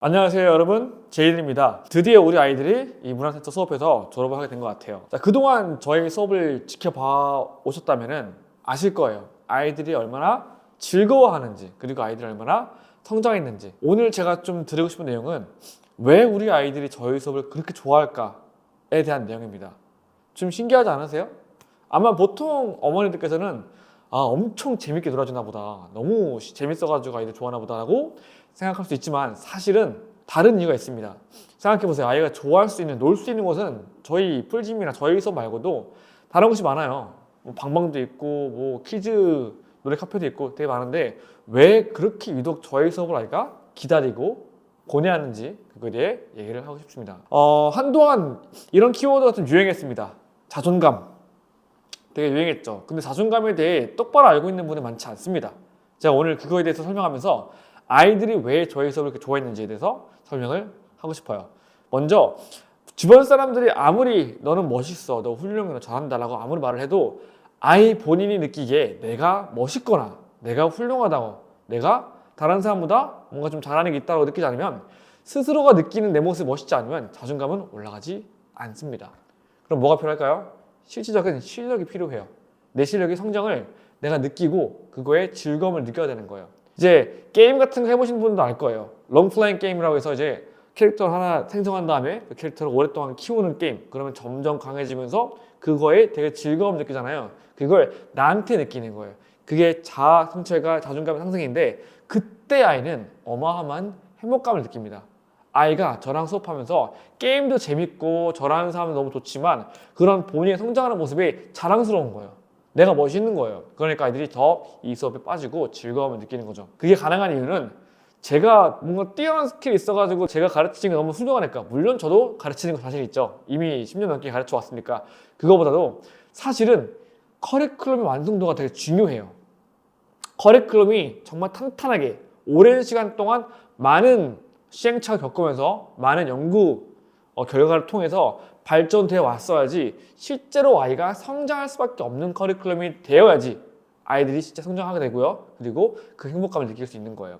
안녕하세요 여러분, 제이든입니다. 드디어 우리 아이들이 이 문화센터 수업에서 졸업을 하게 된 것 같아요. 자, 그동안 저희 수업을 지켜봐 오셨다면 아실 거예요. 아이들이 얼마나 즐거워하는지, 그리고 아이들이 얼마나 성장했는지. 오늘 제가 좀 드리고 싶은 내용은 왜 우리 아이들이 저희 수업을 그렇게 좋아할까에 대한 내용입니다. 좀 신기하지 않으세요? 아마 보통 어머니들께서는 엄청 재밌게 놀아주나 보다, 너무 재밌어가지고 아이들 좋아하나 보다 라고 생각할 수 있지만 사실은 다른 이유가 있습니다. 생각해보세요. 아이가 좋아할 수 있는, 놀 수 있는 곳은 저희 뿔짐이나 저희 수업 말고도 다른 곳이 많아요. 뭐 방방도 있고 뭐 키즈 노래 카페도 있고 되게 많은데 왜 그렇게 유독 저희 수업을 아이가 기다리고 고뇌하는지 그거에 대해 얘기를 하고 싶습니다. 한동안 이런 키워드가 좀 유행했습니다. 자존감 되게 유행했죠. 근데 자존감에 대해 똑바로 알고 있는 분이 많지 않습니다. 제가 오늘 그거에 대해서 설명하면서 아이들이 왜 저희 수업을 이렇게 좋아했는지에 대해서 설명을 하고 싶어요. 먼저 주변 사람들이 아무리 너는 멋있어, 너 훌륭해, 너 잘한다 라고 아무리 말을 해도 아이 본인이 느끼기에 내가 멋있거나 내가 훌륭하다고, 내가 다른 사람보다 뭔가 좀 잘하는 게 있다고 느끼지 않으면, 스스로가 느끼는 내 모습이 멋있지 않으면 자존감은 올라가지 않습니다. 그럼 뭐가 필요할까요? 실질적인 실력이 필요해요. 내 실력의 성장을 내가 느끼고 그거에 즐거움을 느껴야 되는 거예요. 이제 게임 같은 거 해보신 분도 알 거예요. 롱플레잉 게임이라고 해서 이제 캐릭터를 하나 생성한 다음에 그 캐릭터를 오랫동안 키우는 게임. 그러면 점점 강해지면서 그거에 되게 즐거움 느끼잖아요. 그걸 나한테 느끼는 거예요. 그게 자아 성찰과 자존감의 상승인데, 그때 아이는 어마어마한 행복감을 느낍니다. 아이가 저랑 수업하면서 게임도 재밌고 저랑 사람은 너무 좋지만 그런 본인의 성장하는 모습이 자랑스러운 거예요. 내가 멋있는 거예요. 그러니까 아이들이 더 이 수업에 빠지고 즐거움을 느끼는 거죠. 그게 가능한 이유는 제가 뭔가 뛰어난 스킬이 있어가지고 제가 가르치는 게 너무 훌륭하니까. 물론 저도 가르치는 거 자신 있죠. 이미 10년 넘게 가르쳐 왔으니까. 그거보다도 사실은 커리큘럼의 완성도가 되게 중요해요. 커리큘럼이 정말 탄탄하게 오랜 시간 동안 많은 시행착오를 겪으면서 많은 연구 결과를 통해서 발전되어 왔어야지, 실제로 아이가 성장할 수밖에 없는 커리큘럼이 되어야지 아이들이 진짜 성장하게 되고요. 그리고 그 행복감을 느낄 수 있는 거예요.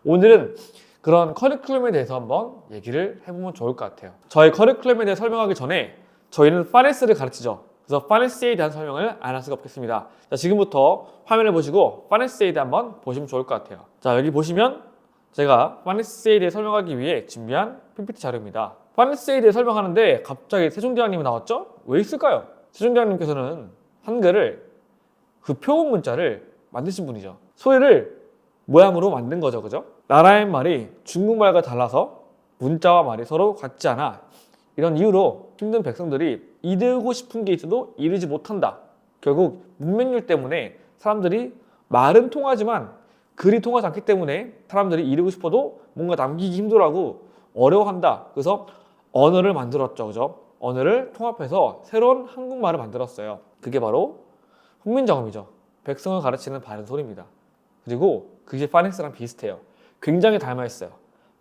오늘은 그런 커리큘럼에 대해서 한번 얘기를 해보면 좋을 것 같아요. 저희 커리큘럼에 대해 설명하기 전에 저희는 파네스를 가르치죠. 그래서 파네스에 대한 설명을 안 할 수가 없겠습니다. 자, 지금부터 화면을 보시고 파네스에 대해 한번 보시면 좋을 것 같아요. 자, 여기 보시면 제가 파네스에 대해 설명하기 위해 준비한 PPT 자료입니다. 파네스에 대해 설명하는데 갑자기 세종대왕님이 나왔죠? 왜 있을까요? 세종대왕님께서는 한글을, 그 표음 문자를 만드신 분이죠. 소리를 모양으로 만든 거죠, 그죠? 나라의 말이 중국말과 달라서 문자와 말이 서로 같지 않아. 이런 이유로 힘든 백성들이 이루고 싶은 게 있어도 이루지 못한다. 결국 문맹률 때문에 사람들이 말은 통하지만 글이 통하지 않기 때문에 사람들이 이루고 싶어도 뭔가 남기기 힘들어하고 어려워한다. 그래서 언어를 만들었죠, 그죠? 언어를 통합해서 새로운 한국말을 만들었어요. 그게 바로 훈민정음이죠. 백성을 가르치는 바른 소리입니다. 그리고 그게 파네스랑 비슷해요. 굉장히 닮아있어요.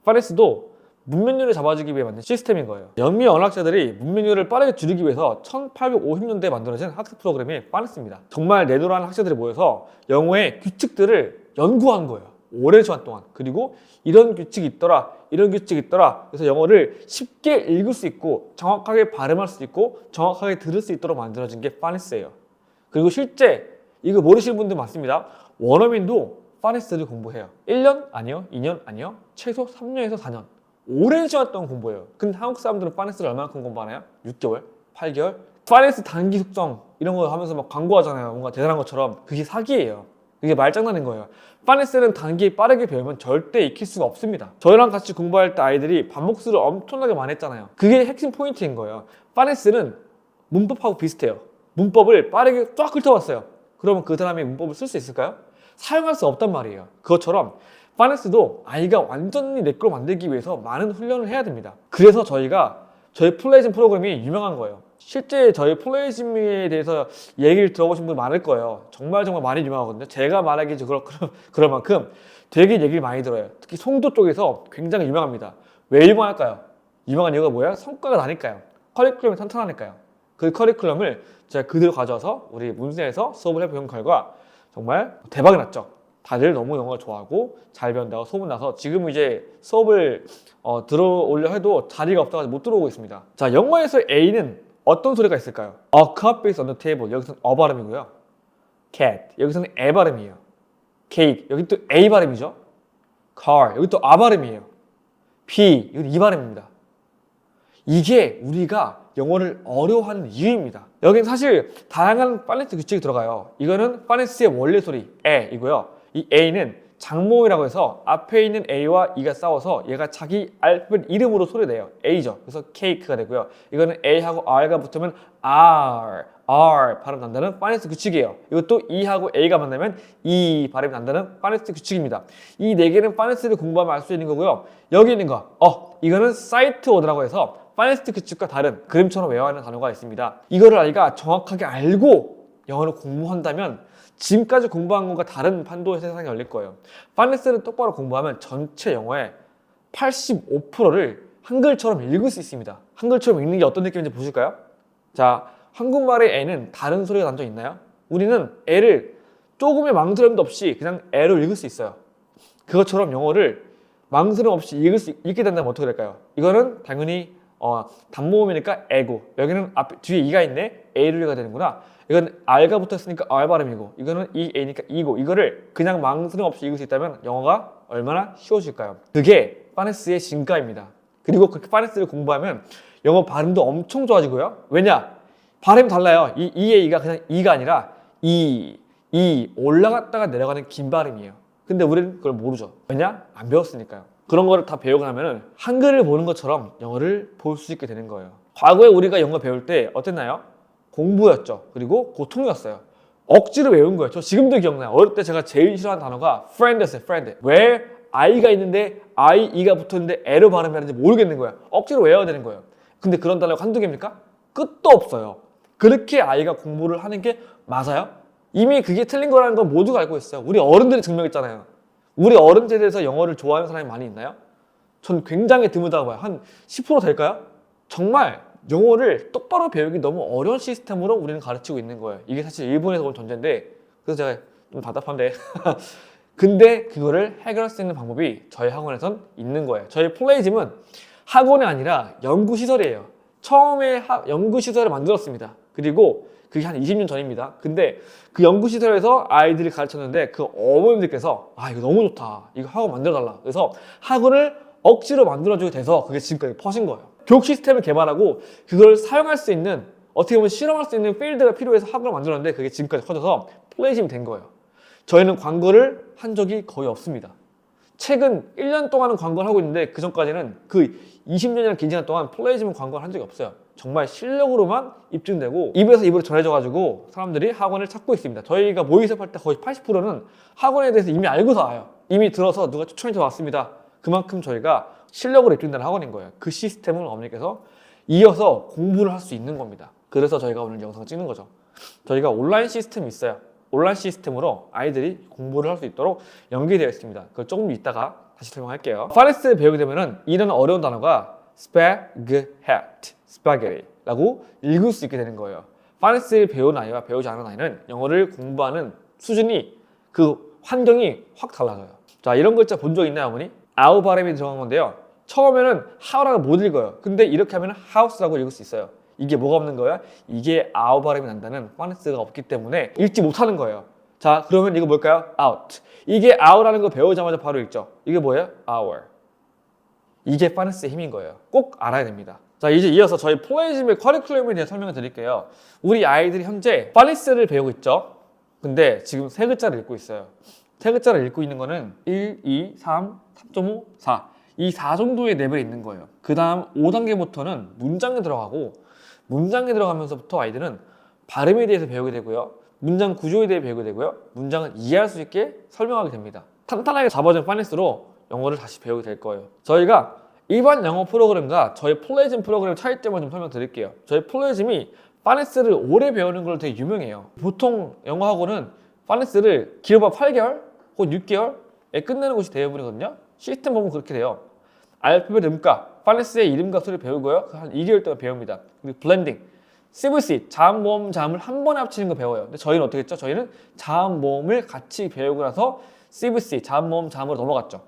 파네스도 문맹률을 잡아주기 위해 만든 시스템인 거예요. 영미 언어학자들이 문맹률을 빠르게 줄이기 위해서 1850년대에 만들어진 학습 프로그램이 파네스입니다. 정말 내노라한 학자들이 모여서 영어의 규칙들을 연구한 거예요. 오랜 시간 동안. 그리고 이런 규칙이 있더라, 이런 규칙이 있더라. 그래서 영어를 쉽게 읽을 수 있고 정확하게 발음할 수 있고 정확하게 들을 수 있도록 만들어진 게 파네스예요. 그리고 실제 이거 모르시는 분들 많습니다. 원어민도 파네스를 공부해요. 1년 아니요, 2년 아니요, 최소 3년에서 4년. 오랜 시간 동안 공부해요. 근데 한국 사람들은 파네스를 얼마만큼 공부하나요? 6개월? 8개월? 파네스 단기 숙성 이런 거 하면서 막 광고하잖아요. 뭔가 대단한 것처럼. 그게 사기예요. 그게 말장난인 거예요. 파네스는 단기 빠르게 배우면 절대 익힐 수가 없습니다. 저희랑 같이 공부할 때 아이들이 반복수를 엄청나게 많이 했잖아요. 그게 핵심 포인트인 거예요. 파네스는 문법하고 비슷해요. 문법을 빠르게 쫙 훑어봤어요. 그러면 그 사람이 문법을 쓸 수 있을까요? 사용할 수 없단 말이에요. 그것처럼 파네스도 아이가 완전히 내 걸로 만들기 위해서 많은 훈련을 해야 됩니다. 그래서 저희 플레이즘 프로그램이 유명한 거예요. 실제 저희 플레이즘에 대해서 얘기를 들어보신 분 많을 거예요. 정말 많이 유명하거든요. 제가 말하기 그럴 만큼 되게 얘기를 많이 들어요. 특히 송도 쪽에서 굉장히 유명합니다. 왜 유명할까요? 유명한 이유가 뭐야? 성과가 나니까요. 커리큘럼이 탄탄하니까요. 그 커리큘럼을 제가 그대로 가져와서 우리 문세에서 수업을 해본 결과 정말 대박이 났죠. 다들 너무 영어를 좋아하고 잘 배운다고 소문나서 지금 이제 수업을 들어오려 해도 자리가 없어서 못 들어오고 있습니다. 자, 영어에서 A는 어떤 소리가 있을까요? A cup is on the table. 여기서는 어 발음이고요. cat. 여기서는 에 발음이에요. cake. 여기 또 A 발음이죠. car. 여기 또 아 발음이에요. B. 여기 이 발음입니다. 이게 우리가 영어를 어려워하는 이유입니다. 여긴 사실 다양한 파네스 규칙이 들어가요. 이거는 파네스의 원래 소리 에이고요. 이 A는 장모음이라고 해서 앞에 있는 A와 E가 싸워서 얘가 자기 알파벳 이름으로 소리내요. A죠. 그래서 케이크가 되고요. 이거는 A하고 R가 붙으면 R 발음 난다는 파네스 규칙이에요. 이것도 E하고 A가 만나면 E 발음이 난다는 파네스 규칙입니다. 이 네 개는 파네스를 공부하면 알 수 있는 거고요. 여기 있는 거, 이거는 사이트 오더라고 해서 파네스 규칙과 다른 그림처럼 외워야 하는 단어가 있습니다. 이거를 아이가 정확하게 알고 영어를 공부한다면 지금까지 공부한 것과 다른 판도의 세상이 열릴 거예요. 파네스를 똑바로 공부하면 전체 영어의 85%를 한글처럼 읽을 수 있습니다. 한글처럼 읽는 게 어떤 느낌인지 보실까요? 자, 한국말의 애는 다른 소리가 난 적 있나요? 우리는 애를 조금의 망설임도 없이 그냥 애로 읽을 수 있어요. 그것처럼 영어를 망설임 없이 읽게 된다면 어떻게 될까요? 이거는 당연히 단모음이니까 애고, 여기는 뒤에 이가 있네, A를 되는구나. 이건 R가 붙었으니까 R 발음이고, 이거는 A니까 E고, 이거를 그냥 망설임 없이 읽을 수 있다면 영어가 얼마나 쉬워질까요? 그게 파네스의 진가입니다. 그리고 그렇게 파네스를 공부하면 영어 발음도 엄청 좋아지고요. 왜냐? 발음이 달라요. E의 E가 그냥 E가 아니라 E 올라갔다가 내려가는 긴 발음이에요. 근데 우리는 그걸 모르죠. 왜냐? 안 배웠으니까요. 그런 거를 다 배우고 나면은 한글을 보는 것처럼 영어를 볼 수 있게 되는 거예요. 과거에 우리가 영어 배울 때 어땠나요? 공부였죠. 그리고 고통이었어요. 억지로 외운 거예요. 저 지금도 기억나요. 어릴 때 제가 제일 싫어하는 단어가 friend였어요. friend. 왜 I가 있는데 E가 붙었는데 L로 발음해야 하는지 모르겠는 거예요. 억지로 외워야 되는 거예요. 근데 그런 단어가 한두 개입니까? 끝도 없어요. 그렇게 아이가 공부를 하는 게 맞아요? 이미 그게 틀린 거라는 건 모두가 알고 있어요. 우리 어른들이 증명했잖아요. 우리 어른 세대에서 영어를 좋아하는 사람이 많이 있나요? 전 굉장히 드물다고 봐요. 한 10% 될까요? 정말 영어를 똑바로 배우기 너무 어려운 시스템으로 우리는 가르치고 있는 거예요. 이게 사실 일본에서 온 전제인데, 그래서 제가 좀 답답한데 근데 그거를 해결할 수 있는 방법이 저희 학원에선 있는 거예요. 저희 플레이즘은 학원이 아니라 연구시설이에요. 처음에 연구시설을 만들었습니다. 그리고 그게 한 20년 전입니다. 근데 그 연구시설에서 아이들이 가르쳤는데 그 어머님들께서 이거 너무 좋다. 이거 학원 만들어달라. 그래서 학원을 억지로 만들어주게 돼서 그게 지금까지 퍼진 거예요. 교육 시스템을 개발하고 그걸 사용할 수 있는, 어떻게 보면 실험할 수 있는 필드가 필요해서 학원을 만들었는데 그게 지금까지 커져서 플레이즘이 된 거예요. 저희는 광고를 한 적이 거의 없습니다. 최근 1년 동안은 광고를 하고 있는데 그 전까지는 그 20년이나 긴 시간 동안 플레이즘은 광고를 한 적이 없어요. 정말 실력으로만 입증되고 입에서 입으로 전해져가지고 사람들이 학원을 찾고 있습니다. 저희가 모의수업할 때 거의 80%는 학원에 대해서 이미 알고서 와요. 이미 들어서 누가 추천해서 왔습니다. 그만큼 저희가 실력으로 입증된 학원인 거예요. 그 시스템을 어머니께서 이어서 공부를 할 수 있는 겁니다. 그래서 저희가 오늘 영상을 찍는 거죠. 저희가 온라인 시스템이 있어요. 온라인 시스템으로 아이들이 공부를 할 수 있도록 연계되어 있습니다. 그걸 조금 이따가 다시 설명할게요. 파네스를 배우게 되면은 이런 어려운 단어가 스파게티라고 읽을 수 있게 되는 거예요. 파네스를 배운 아이와 배우지 않은 아이는 영어를 공부하는 수준이, 그 환경이 확 달라져요. 자, 이런 글자 본 적 있나요, 어머니? 아우 발음이 들어간 건데요. 처음에는 how라고 못 읽어요. 근데 이렇게 하면 house라고 읽을 수 있어요. 이게 뭐가 없는 거야? 이게 아우 발음이 난다는 파네스가 없기 때문에 읽지 못하는 거예요. 자, 그러면 이거 뭘까요? out. 이게 out라는 거 배우자마자 바로 읽죠. 이게 뭐예요? hour. 이게 파네스의 힘인 거예요. 꼭 알아야 됩니다. 자, 이제 이어서 저희 플레이즘의 커리큘럼에 대해 설명을 드릴게요. 우리 아이들이 현재 파네스를 배우고 있죠. 근데 지금 세 글자를 읽고 있어요. 세 글자를 읽고 있는 거는 1, 2, 3, 3.5, 4. 이 4 정도의 레벨이 있는 거예요. 그 다음 5단계부터는 문장에 들어가고, 문장에 들어가면서부터 아이들은 발음에 대해서 배우게 되고요. 문장 구조에 대해 배우게 되고요. 문장을 이해할 수 있게 설명하게 됩니다. 탄탄하게 잡아준 파네스로 영어를 다시 배우게 될 거예요. 저희가 일반 영어 프로그램과 저희 플레이즘 프로그램 차이점을 좀 설명드릴게요. 저희 플레이즘이 파네스를 오래 배우는 걸로 되게 유명해요. 보통 영어 학원은 파네스를 길어봐 8개월 혹은 6개월에 끝내는 곳이 대부분이거든요. 시스템 보면 그렇게 돼요. 알파벳 음가, 파네스의 이름과 소리를 배우고요. 한 2개월 동안 배웁니다. 그리고 블렌딩, CVC, 자음, 모음, 자음을 한 번에 합치는 거 배워요. 근데 저희는 어떻게 했죠? 저희는 자음, 모음을 같이 배우고 나서 CVC, 자음모음, 자음으로 넘어갔죠.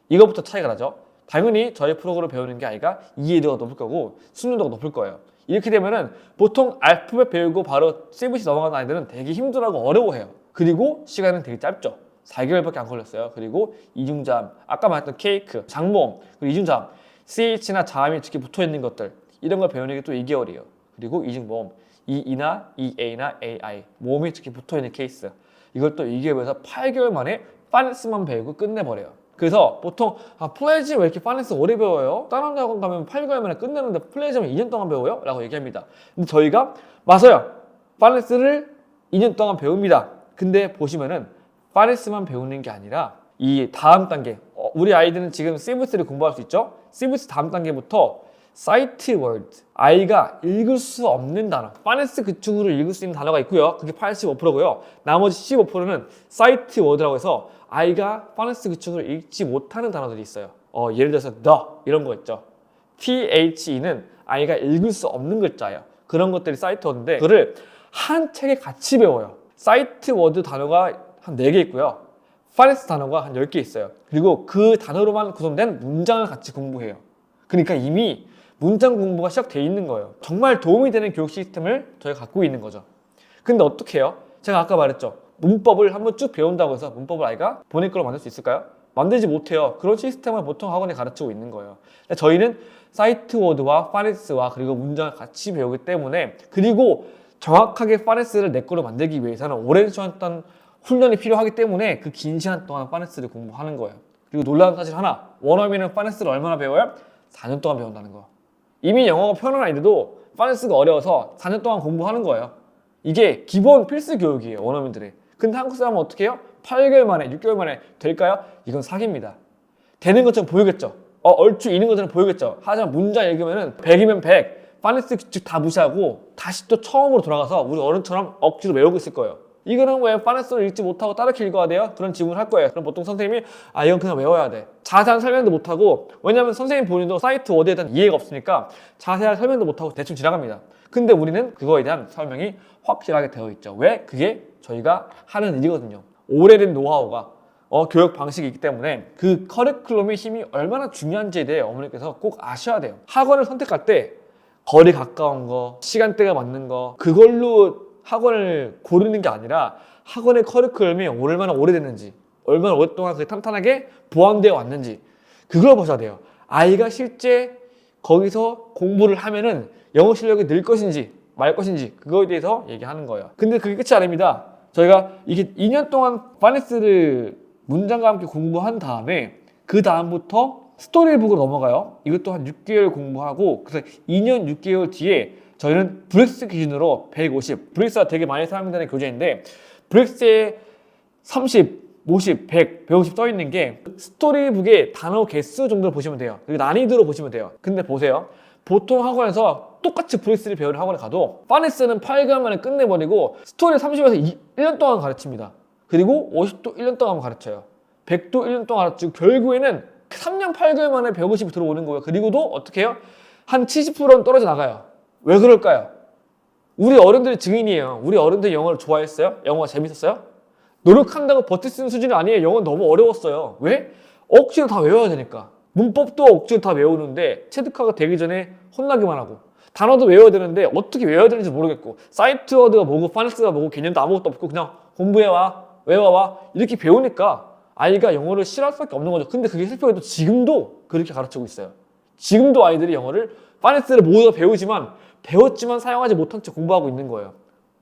이거부터 차이가 나죠. 당연히 저희 프로그램을 배우는 게 아이가 이해도가 높을 거고 숙련도가 높을 거예요. 이렇게 되면은 보통 알파벳 배우고 바로 CVC 넘어가는 아이들은 되게 힘들어하고 어려워해요. 그리고 시간은 되게 짧죠. 4개월밖에 안 걸렸어요. 그리고 이중자음, 아까 말했던 케이크, 장모음, 그리고 이중자음, CH나 자음이 특히 붙어있는 것들 이런 걸 배우는 게 또 2개월이에요. 그리고 이중모음, EE나 EA나 AI, 모음이 특히 붙어있는 케이스 이걸 또 2개월에서 8개월 만에 파네스만 배우고 끝내버려요. 그래서 보통 플레이즈 왜 이렇게 파네스 오래 배워요? 다른 학원 가면 8개월 만에 끝내는데 플레이즈만 2년 동안 배워요? 라고 얘기합니다. 근데 저희가 맞아요. 파네스를 2년 동안 배웁니다. 근데 보시면은 파네스만 배우는 게 아니라 이 다음 단계 우리 아이들은 지금 CVC를 공부할 수 있죠? CVC 다음 단계부터 사이트 월드 아이가 읽을 수 없는 단어 파네스 그쪽으로 읽을 수 있는 단어가 있고요. 그게 85%고요. 나머지 15%는 사이트 워드라고 해서 아이가 파네스 그쪽으로 읽지 못하는 단어들이 있어요. 예를 들어서 the 이런 거 있죠. THE는 아이가 읽을 수 없는 글자예요. 그런 것들이 사이트 워드인데 그거를 한 책에 같이 배워요. 사이트 워드 단어가 한 4개 있고요. 파네스 단어가 한 10개 있어요. 그리고 그 단어로만 구성된 문장을 같이 공부해요. 그러니까 이미 문장 공부가 시작되어 있는 거예요. 정말 도움이 되는 교육 시스템을 저희가 갖고 있는 거죠. 근데 어떻게 해요? 제가 아까 말했죠. 문법을 한번 쭉 배운다고 해서 문법을 아이가 본인 걸로 만들 수 있을까요? 만들지 못해요. 그런 시스템을 보통 학원에 가르치고 있는 거예요. 근데 저희는 사이트 워드와 파네스와 그리고 문장을 같이 배우기 때문에 그리고 정확하게 파네스를 내 거로 만들기 위해서는 오랜 시간 동안 훈련이 필요하기 때문에 그 긴 시간 동안 파네스를 공부하는 거예요. 그리고 놀라운 사실 하나, 원어민은 파네스를 얼마나 배워요? 4년 동안 배운다는 거. 이미 영어가 편한 아이들도 파네스가 어려워서 4년 동안 공부하는 거예요. 이게 기본 필수 교육이에요, 원어민들이. 근데 한국 사람은 어떻게 해요? 8개월 만에, 6개월 만에 될까요? 이건 사기입니다. 되는 것처럼 보이겠죠? 얼추 있는 것처럼 보이겠죠? 하지만 문장 읽으면은 100이면 100, 파네스 규칙 다 무시하고 다시 또 처음으로 돌아가서 우리 어른처럼 억지로 외우고 있을 거예요. 이거는 왜 파네스를 읽지 못하고 따르게 읽어야 돼요? 그런 질문을 할 거예요. 그럼 보통 선생님이 이건 그냥 외워야 돼. 자세한 설명도 못하고 왜냐면 선생님 본인도 사이트 워드에 대한 이해가 없으니까 자세한 설명도 못하고 대충 지나갑니다. 근데 우리는 그거에 대한 설명이 확실하게 되어 있죠. 왜? 그게 저희가 하는 일이거든요. 오래된 노하우가 교육 방식이 있기 때문에 그 커리큘럼의 힘이 얼마나 중요한지에 대해 어머니께서 꼭 아셔야 돼요. 학원을 선택할 때 거리 가까운 거, 시간대가 맞는 거 그걸로 학원을 고르는 게 아니라 학원의 커리큘럼이 얼마나 오래됐는지 얼마나 오랫동안 그게 탄탄하게 보완되어 왔는지 그걸 보셔야 돼요. 아이가 실제 거기서 공부를 하면은 영어 실력이 늘 것인지 말 것인지 그거에 대해서 얘기하는 거예요. 근데 그게 끝이 아닙니다. 저희가 이게 2년 동안 파네스를 문장과 함께 공부한 다음에 그 다음부터 스토리북으로 넘어가요. 이것도 한 6개월 공부하고 그래서 2년 6개월 뒤에 저희는 브렉스 기준으로 150, 브렉스가 되게 많이 사용되는 교재인데 브렉스에 30, 50, 100, 150 써있는 게 스토리북의 단어 개수 정도로 보시면 돼요. 그리고 난이도로 보시면 돼요. 근데 보세요. 보통 학원에서 똑같이 브렉스를 배우는 학원에 가도 파네스는 8개월 만에 끝내버리고 스토리 30에서 1년 동안 가르칩니다. 그리고 50도 1년 동안 가르쳐요. 100도 1년 동안 가르치고 결국에는 3년 8개월 만에 150이 들어오는 거예요. 그리고도 어떻게 해요? 한 70%는 떨어져 나가요. 왜 그럴까요? 우리 어른들이 증인이에요. 우리 어른들이 영어를 좋아했어요? 영어가 재밌었어요? 노력한다고 버틸 수 있는 수준이 아니에요. 영어는 너무 어려웠어요. 왜? 억지로 다 외워야 되니까. 문법도 억지로 다 외우는데 체득화가 되기 전에 혼나기만 하고 단어도 외워야 되는데 어떻게 외워야 되는지 모르겠고 사이트 워드가 뭐고 파네스가 뭐고 개념도 아무것도 없고 그냥 공부해와 외워와 이렇게 배우니까 아이가 영어를 싫어할 수밖에 없는 거죠. 근데 그게 슬프게도 지금도 그렇게 가르치고 있어요. 지금도 아이들이 영어를 파네스를 모두 배우지만 배웠지만 사용하지 못한 채 공부하고 있는 거예요.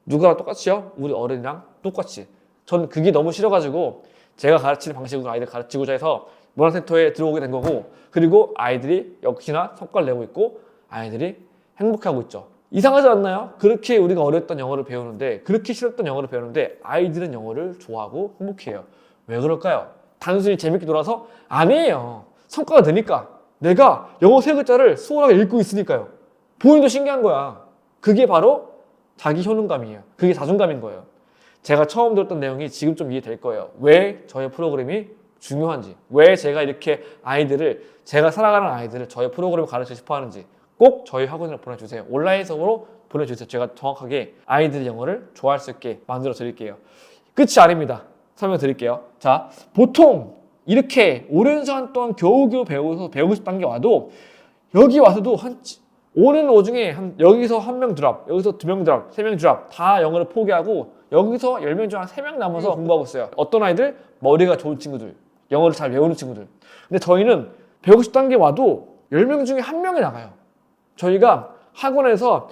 누구랑 똑같이요? 우리 어른이랑 똑같이. 저는 그게 너무 싫어가지고 제가 가르치는 방식으로 아이들 가르치고자 해서 문화센터에 들어오게 된 거고 그리고 아이들이 역시나 성과를 내고 있고 아이들이 행복해하고 있죠. 이상하지 않나요? 그렇게 우리가 어려웠던 영어를 배우는데 그렇게 싫었던 영어를 배우는데 아이들은 영어를 좋아하고 행복해요. 왜 그럴까요? 단순히 재밌게 놀아서? 아니에요. 성과가 되니까. 내가 영어 3글자를 수월하게 읽고 있으니까요. 본인도 신기한 거야. 그게 바로 자기 효능감이에요. 그게 자존감인 거예요. 제가 처음 들었던 내용이 지금 좀 이해될 거예요. 왜 저의 프로그램이 중요한지, 왜 제가 이렇게 아이들을, 제가 살아가는 아이들을 저의 프로그램을 가르치고 싶어 하는지 꼭 저희 학원으로 보내주세요. 온라인 수업으로 보내주세요. 제가 정확하게 아이들의 영어를 좋아할 수 있게 만들어 드릴게요. 끝이 아닙니다. 설명드릴게요. 자, 보통 이렇게 오랜 시간 동안 겨우겨우 배우고 싶다는 게 와도 여기 와서도 오는 오중에 여기서 한 명 드랍, 여기서 2명 드랍, 3명 드랍 다 영어를 포기하고 여기서 10명 중 한 3명 남아서 공부하고 있어요. 어떤 아이들? 머리가 좋은 친구들, 영어를 잘 외우는 친구들. 근데 저희는 배우고 싶다는 게 와도 10명 중에 1명이 나가요. 저희가 학원에서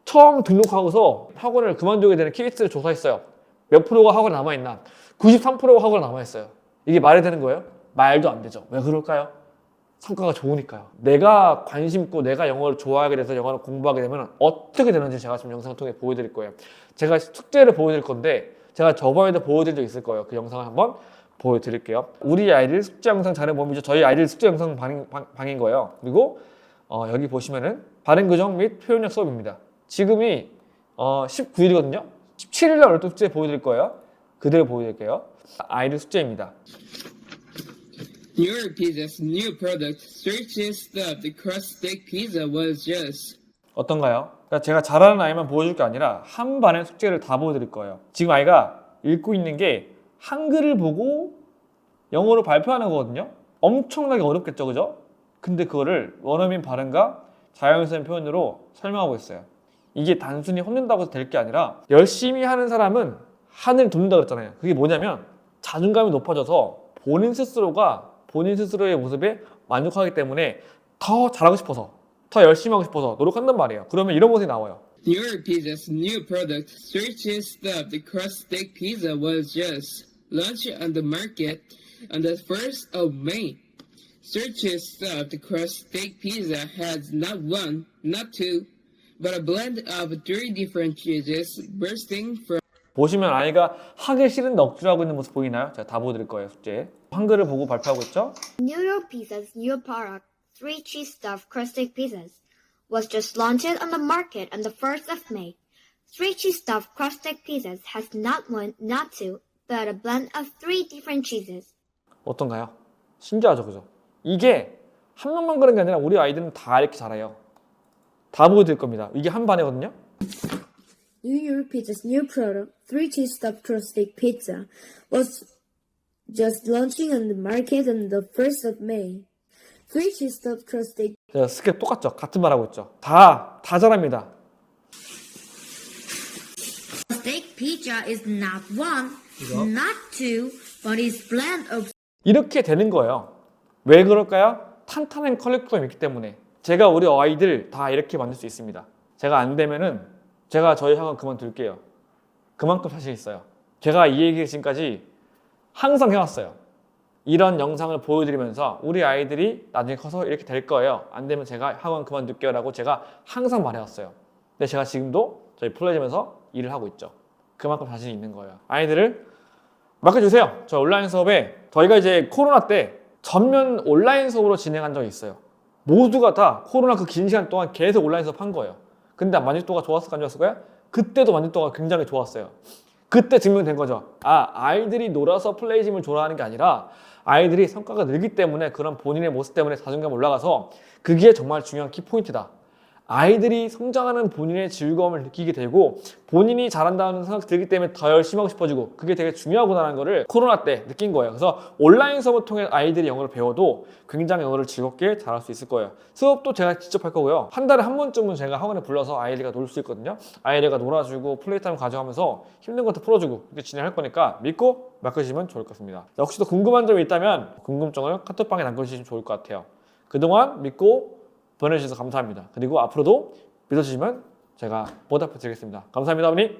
처음 등록하고서 학원을 그만두게 되는 케이스를 조사했어요. 몇 프로가 학원에 남아있나? 93%가 학원에 남아있어요. 이게 말이 되는 거예요? 말도 안 되죠. 왜 그럴까요? 성과가 좋으니까요. 내가 관심 있고 내가 영어를 좋아하게 돼서 영어를 공부하게 되면 어떻게 되는지 제가 지금 영상을 통해 보여드릴 거예요. 제가 숙제를 보여드릴 건데 제가 저번에도 보여드린 적 있을 거예요. 그 영상을 한번 보여드릴게요. 우리 아이들 숙제 영상 잘해보면 저희 아이들 숙제 영상 방인 거예요. 그리고 여기 보시면은 발음 교정 및 표현력 수업입니다. 지금이 19일이거든요. 17일날 월드 숙제 보여드릴 거예요. 그대로 보여드릴게요. 아이들 숙제입니다. New York Pizza's new product, searches stuff. The crust steak pizza was just. 어떤가요? 그러니까 제가 잘하는 아이만 보여줄 게 아니라 한 반의 숙제를 다 보여드릴 거예요. 지금 아이가 읽고 있는 게 한글을 보고 영어로 발표하는 거거든요. 엄청나게 어렵겠죠, 그죠? 근데 그거를 원어민 발음과 자연스러운 표현으로 설명하고 있어요. 이게 단순히 혼낸다고 해서 될 게 아니라 열심히 하는 사람은 하늘을 돕는다 그랬잖아요. 그게 뭐냐면 자존감이 높아져서 본인 스스로의 모습에 만족하기 때문에 더 잘하고 싶어서 더 열심히 하고 싶어서 노력한단 말이에요. 그러면 이런 모습이 나와요. New York Pizza's new product, searches stuff. The crust steak pizza was just launched on the market on the 1st of May. Searches stuff. The crust steak pizza has not one, not two, but a blend of 3 different cheeses bursting from. 보시면 아이가 하기 싫은데 억지로 하고 있는 모습 보이나요? 제가 다 보여드릴 거예요, 숙제. 한글을 보고 발표하고 있죠? New York Pizza's new product, 3 cheese stuffed crusted pizzas, was just launched on the market on the 1st of May. 3 cheese stuffed crusted pizzas has not one, not two, but a blend of 3 different cheeses. 어떤가요? 신기하죠, 그죠? 이게 한 명만 그런 게 아니라 우리 아이들은 다 이렇게 잘해요. 다 보여드릴 겁니다. 이게 한 반이거든요? New York Pizza's new product, 3 cheese stuffed crusted pizza, was just launching on the market on the 1st of May. 3 cheese stuffed crusted. 제가 스케일 똑같죠? 같은 말 하고 있죠? 다 잘합니다. Steak pizza is not one, not two, but is blend of. 이렇게 되는 거예요. 왜 그럴까요? 탄탄한 커리큘럼이 있기 때문에. 제가 우리 아이들 다 이렇게 만들 수 있습니다. 제가 안 되면은 제가 저희 학원 그만둘게요. 그만큼 자신 있어요. 제가 이 얘기를 지금까지 항상 해왔어요. 이런 영상을 보여드리면서 우리 아이들이 나중에 커서 이렇게 될 거예요. 안 되면 제가 학원 그만둘게요 라고 제가 항상 말해왔어요. 근데 제가 지금도 저희 플레이점에서 일을 하고 있죠. 그만큼 자신이 있는 거예요. 아이들을 맡겨주세요. 저 온라인 수업에 저희가 이제 코로나 때 전면 온라인 수업으로 진행한 적이 있어요. 모두가 다 코로나 그 긴 시간 동안 계속 온라인 수업 한 거예요. 근데 만족도가 좋았을까 안 좋았을까요? 그때도 만족도가 굉장히 좋았어요. 그때 증명된 거죠. 아이들이 놀아서 플레이짐을 좋아하는 게 아니라 아이들이 성과가 늘기 때문에 그런 본인의 모습 때문에 자존감이 올라가서 그게 정말 중요한 키포인트다. 아이들이 성장하는 본인의 즐거움을 느끼게 되고 본인이 잘한다는 생각이 들기 때문에 더 열심히 하고 싶어지고 그게 되게 중요하구나라는 거를 코로나 때 느낀 거예요. 그래서 온라인 수업을 통해 아이들이 영어를 배워도 굉장히 영어를 즐겁게 잘할 수 있을 거예요. 수업도 제가 직접 할 거고요. 한 달에 한 번쯤은 제가 학원에 불러서 아이들과 놀 수 있거든요. 아이들과 놀아주고 플레이타임 가져가면서 힘든 것도 풀어주고 그렇게 진행할 거니까 믿고 맡겨주시면 좋을 것 같습니다. 혹시 더 궁금한 점이 있다면 궁금증을 카톡방에 남겨주시면 좋을 것 같아요. 그동안 믿고 보내주셔서 감사합니다. 그리고 앞으로도 믿어주시면 제가 보답해 드리겠습니다. 감사합니다, 어머니.